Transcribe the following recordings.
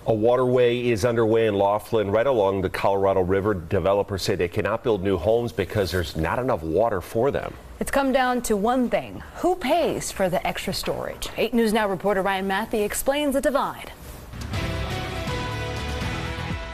A waterway is underway in Laughlin right along the Colorado River. Developers say they cannot build new homes because there's not enough water for them. It's come down to one thing: who pays for the extra storage? 8 News Now reporter Ryan Matthew explains the divide.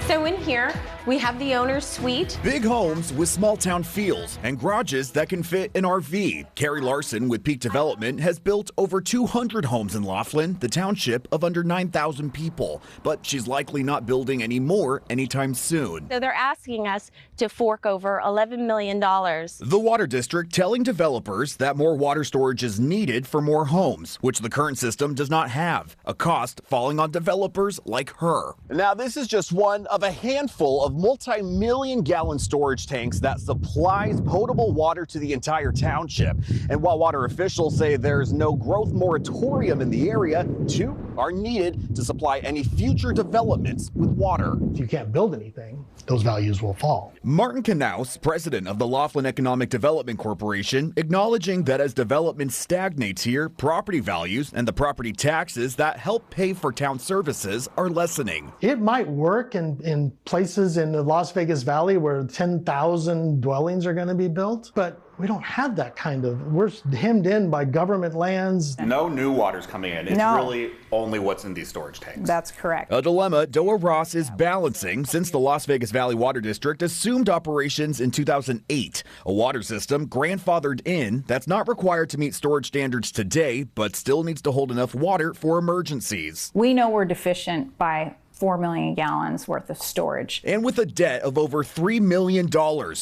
So in here, we have the owner's suite. Big homes with small town feels and garages that can fit an RV. Carrie Larson with Peak Development has built over 200 homes in Laughlin, the township of under 9,000 people. But she's likely not building any more anytime soon. So they're asking us to fork over $11 million. The Water District telling developers that more water storage is needed for more homes, which the current system does not have. A cost falling on developers like her. Now, this is just one of a handful of multi-million gallon storage tanks that supplies potable water to the entire township. And while water officials say there's no growth moratorium in the area, 2 are needed to supply any future developments with water. If you can't build anything, those values will fall. Martin Knaus, president of the Laughlin Economic Development Corporation, acknowledging that as development stagnates here, property values and the property taxes that help pay for town services are lessening. It might work in places in the Las Vegas Valley where 10,000 dwellings are going to be built, but we don't have that kind of, we're hemmed in by government lands. No new water's coming in. It's really only what's in these storage tanks. That's correct. A dilemma Doa Ross is balancing since the Las Vegas Valley Water District assumed operations in 2008. A water system grandfathered in that's not required to meet storage standards today, but still needs to hold enough water for emergencies. We know we're deficient by 4 million gallons worth of storage. And with a debt of over $3 million,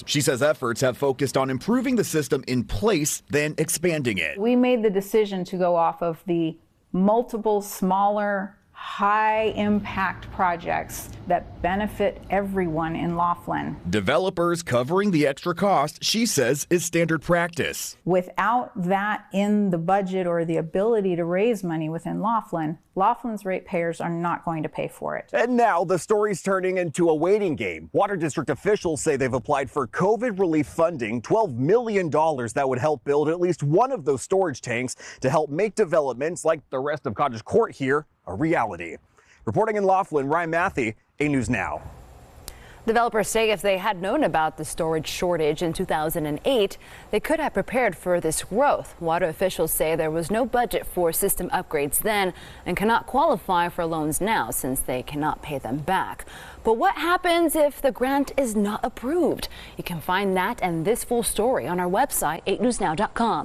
she says efforts have focused on improving the system in place than expanding it. We made the decision to go off of the multiple smaller, high-impact projects that benefit everyone in Laughlin. Developers covering the extra cost, she says, is standard practice. Without that in the budget or the ability to raise money within Laughlin, Laughlin's ratepayers are not going to pay for it. And now the story's turning into a waiting game. Water District officials say they've applied for COVID relief funding, $12 million that would help build at least one of those storage tanks to help make developments like the rest of Cottage Court here a reality. Reporting in Laughlin, Ryan Matthew, 8 News Now. Developers say if they had known about the storage shortage in 2008, they could have prepared for this growth. Water officials say there was no budget for system upgrades then and cannot qualify for loans now since they cannot pay them back. But what happens if the grant is not approved? You can find that and this full story on our website, 8newsnow.com.